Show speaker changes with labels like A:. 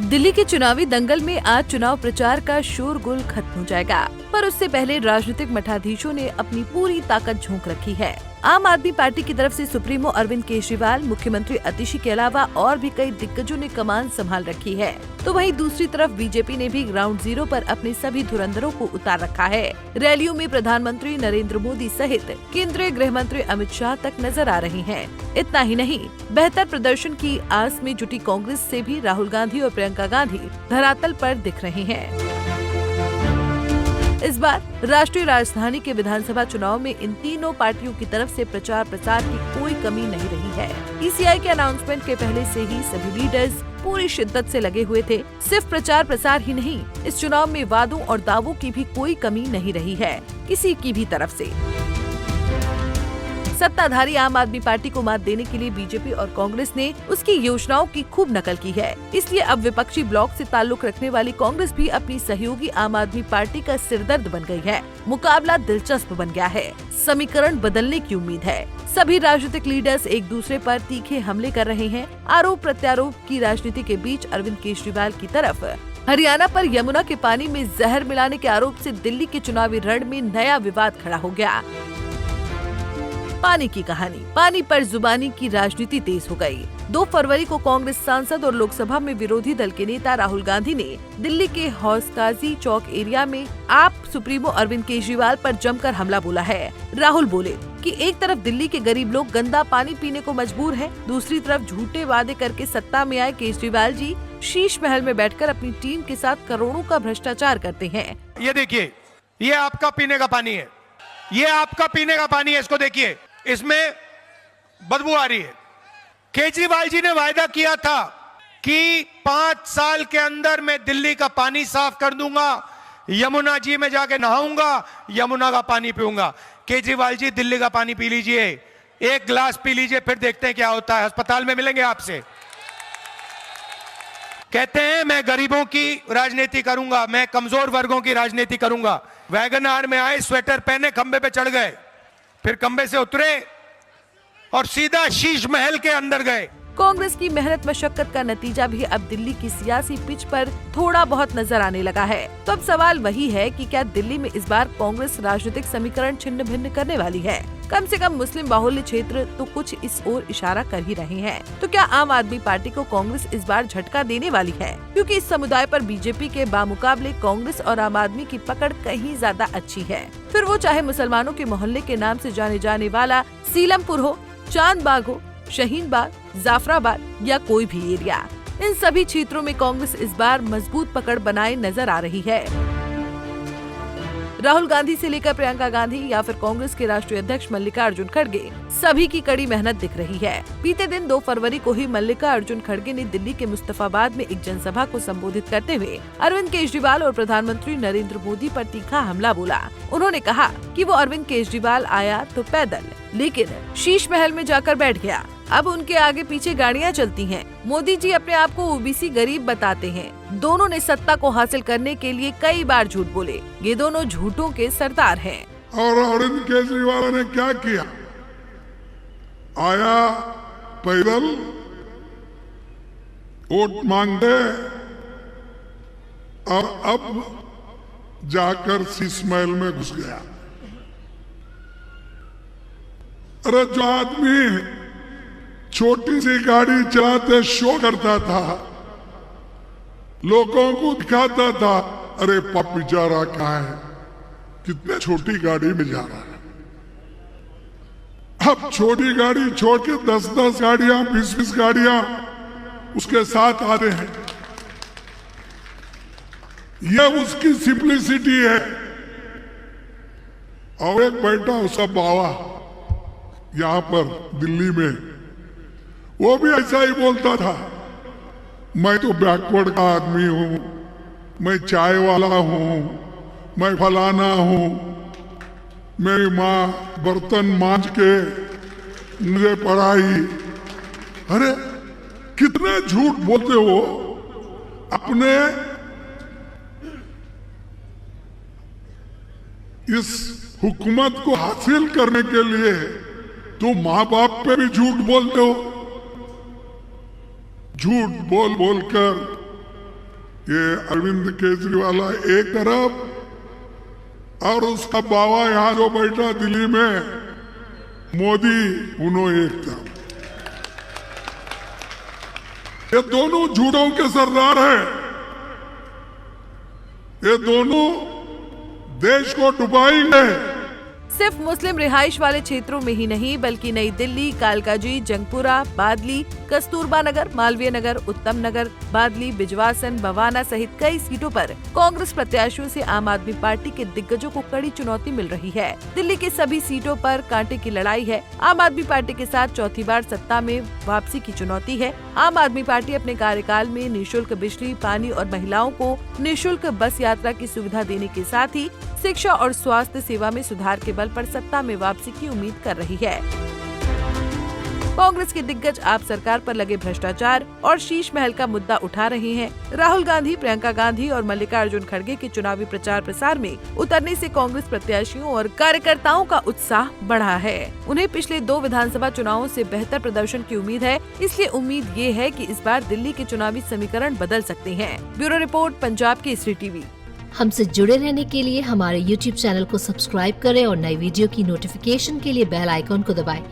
A: दिल्ली के चुनावी दंगल में आज चुनाव प्रचार का शोरगुल खत्म हो जाएगा, पर उससे पहले राजनीतिक मठाधीशों ने अपनी पूरी ताकत झोंक रखी है। आम आदमी पार्टी की तरफ से सुप्रीमो अरविंद केजरीवाल, मुख्यमंत्री अतिशी के अलावा और भी कई दिग्गजों ने कमान संभाल रखी है, तो वहीं दूसरी तरफ बीजेपी ने भी ग्राउंड जीरो पर अपने सभी धुरंधरों को उतार रखा है। रैलियों में प्रधानमंत्री नरेंद्र मोदी सहित केंद्रीय गृह मंत्री अमित शाह तक नजर आ रहे हैं। इतना ही नहीं, बेहतर प्रदर्शन की आस में जुटी कांग्रेस से भी राहुल गांधी और प्रियंका गांधी धरातल पर दिख रहे हैं। इस बार राष्ट्रीय राजधानी के विधानसभा चुनाव में इन तीनों पार्टियों की तरफ से प्रचार प्रसार की कोई कमी नहीं रही है। ईसीआई के अनाउंसमेंट के पहले से ही सभी लीडर्स पूरी शिद्दत से लगे हुए थे। सिर्फ प्रचार प्रसार ही नहीं, इस चुनाव में वादों और दावों की भी कोई कमी नहीं रही है, किसी की भी तरफ से। सत्ताधारी आम आदमी पार्टी को मात देने के लिए बीजेपी और कांग्रेस ने उसकी योजनाओं की खूब नकल की है। इसलिए अब विपक्षी ब्लॉक से ताल्लुक रखने वाली कांग्रेस भी अपनी सहयोगी आम आदमी पार्टी का सिरदर्द बन गई है। मुकाबला दिलचस्प बन गया है, समीकरण बदलने की उम्मीद है। सभी राजनीतिक लीडर्स एक दूसरे पर तीखे हमले कर रहे हैं। आरोप प्रत्यारोप की राजनीति के बीच अरविंद केजरीवाल की तरफ हरियाणा पर यमुना के पानी में जहर मिलाने के आरोप से दिल्ली के चुनावी रण में नया विवाद खड़ा हो गया। पानी की कहानी, पानी पर जुबानी की राजनीति तेज हो गई। 2 फरवरी को कांग्रेस सांसद और लोकसभा में विरोधी दल के नेता राहुल गांधी ने दिल्ली के हौसकाजी चौक एरिया में आप सुप्रीमो अरविंद केजरीवाल पर जमकर हमला बोला है। राहुल बोले कि एक तरफ दिल्ली के गरीब लोग गंदा पानी पीने को मजबूर हैं, दूसरी तरफ झूठे वादे करके सत्ता में आए केजरीवाल जी शीश महल में बैठकर अपनी टीम के साथ करोड़ों का भ्रष्टाचार करते हैं।
B: ये देखिए, ये आपका पीने का पानी है, ये आपका पीने का पानी है, इसको देखिए, इसमें बदबू आ रही है। केजरीवाल जी ने वायदा किया था कि 5 साल के अंदर मैं दिल्ली का पानी साफ कर दूंगा, यमुना जी में जाके नहाऊंगा, यमुना का पानी पीऊंगा। केजरीवाल जी, दिल्ली का पानी पी लीजिए, 1 गिलास पी लीजिए, फिर देखते हैं क्या होता है। अस्पताल में मिलेंगे आपसे। कहते हैं मैं गरीबों की राजनीति करूंगा, मैं कमजोर वर्गों की राजनीति करूंगा। वैगन आर में आए, स्वेटर पहने, खंबे पे चढ़ गए, फिर खंबे से उतरे और सीधा शीश महल के अंदर गए।
A: कांग्रेस की मेहनत मशक्कत का नतीजा भी अब दिल्ली की सियासी पिच पर थोड़ा बहुत नजर आने लगा है। तो अब सवाल वही है कि क्या दिल्ली में इस बार कांग्रेस राजनीतिक समीकरण छिन्न भिन्न करने वाली है? कम से कम मुस्लिम बाहुल्य क्षेत्र तो कुछ इस ओर इशारा कर ही रहे हैं। तो क्या आम आदमी पार्टी को कांग्रेस इस बार झटका देने वाली है? क्योंकि इस समुदाय पर बीजेपी के बामुकाबले कांग्रेस और आम आदमी की पकड़ कहीं ज्यादा अच्छी है। फिर वो चाहे मुसलमानों के मोहल्ले के नाम से जाने जाने वाला सीलमपुर हो, चांदबाग हो, शहीन बाग, जाफराबाद या कोई भी एरिया, इन सभी क्षेत्रों में कांग्रेस इस बार मजबूत पकड़ बनाए नजर आ रही है। राहुल गांधी से लेकर प्रियंका गांधी या फिर कांग्रेस के राष्ट्रीय अध्यक्ष मल्लिकार्जुन खड़गे, सभी की कड़ी मेहनत दिख रही है। बीते दिन 2 फरवरी को ही मल्लिकार्जुन खड़गे ने दिल्ली के मुस्तफाबाद में एक जनसभा को संबोधित करते हुए अरविंद केजरीवाल और प्रधानमंत्री नरेंद्र मोदी पर तीखा हमला बोला। उन्होंने कहा कि वो अरविंद केजरीवाल आया तो पैदल, लेकिन शीश महल में जाकर बैठ गया। अब उनके आगे पीछे गाड़ियां चलती हैं। मोदी जी अपने आप को ओबीसी गरीब बताते हैं। दोनों ने सत्ता को हासिल करने के लिए कई बार झूठ बोले। ये दोनों झूठों के सरदार हैं।
C: और अरविंद केजरीवाल ने क्या किया? आया पैदल, वोट मांगते, और अब जाकर शीश महल में घुस गया। अरे जो आदमी छोटी सी गाड़ी चलाते शो करता था, लोगों को दिखाता था, अरे पापी जा रहा कहाँ है, कितने छोटी गाड़ी में जा रहा है। अब छोटी गाड़ी छोड़ के 10-10 गाड़ियां, 20-20 गाड़ियां उसके साथ आ रहे हैं। यह उसकी सिंप्लिसिटी है। और एक बैठा उसका बावा यहां पर दिल्ली में, वो भी ऐसा ही बोलता था, मैं तो बैकवर्ड का आदमी हूं, मैं चाय वाला हूं, मैं फलाना हूं, मेरी माँ बर्तन मांज के मुझे पढ़ाई। अरे कितने झूठ बोलते हो। अपने इस हुकूमत को हासिल करने के लिए तो माँ बाप पे भी झूठ बोलते हो। झूठ बोल बोल कर ये अरविंद केजरीवाल एक तरफ और उसका बावा यहाँ जो बैठा दिल्ली में मोदी उन्होंने एक तरफ। ये दोनों झूठों के सरदार हैं। ये दोनों देश को डुबाएंगे।
A: सिर्फ मुस्लिम रिहाइश वाले क्षेत्रों में ही नहीं बल्कि नई दिल्ली, कालकाजी, जंगपुरा, बादली, कस्तूरबा नगर, मालवीय नगर, उत्तम नगर, बादली, बिजवासन, बवाना सहित कई सीटों पर कांग्रेस प्रत्याशियों से आम आदमी पार्टी के दिग्गजों को कड़ी चुनौती मिल रही है। दिल्ली के सभी सीटों पर कांटे की लड़ाई है। आम आदमी पार्टी के साथ चौथी बार सत्ता में वापसी की चुनौती है। आम आदमी पार्टी अपने कार्यकाल में निःशुल्क बिजली, पानी और महिलाओं को निःशुल्क बस यात्रा की सुविधा देने के साथ ही शिक्षा और स्वास्थ्य सेवा में सुधार के बल पर सत्ता में वापसी की उम्मीद कर रही है। कांग्रेस के दिग्गज आप सरकार पर लगे भ्रष्टाचार और शीश महल का मुद्दा उठा रहे हैं। राहुल गांधी, प्रियंका गांधी और मल्लिकार्जुन खड़गे के चुनावी प्रचार प्रसार में उतरने से कांग्रेस प्रत्याशियों और कार्यकर्ताओं का उत्साह बढ़ा है। उन्हें पिछले 2 विधानसभा चुनावों से बेहतर प्रदर्शन की उम्मीद है। इसलिए उम्मीद ये है कि इस बार दिल्ली के चुनावी समीकरण बदल सकते हैं। Bureau report, Punjab Kesari TV.
D: हमसे जुड़े रहने के लिए हमारे YouTube चैनल को सब्सक्राइब करें और नई वीडियो की नोटिफिकेशन के लिए बेल आइकॉन को दबाएं।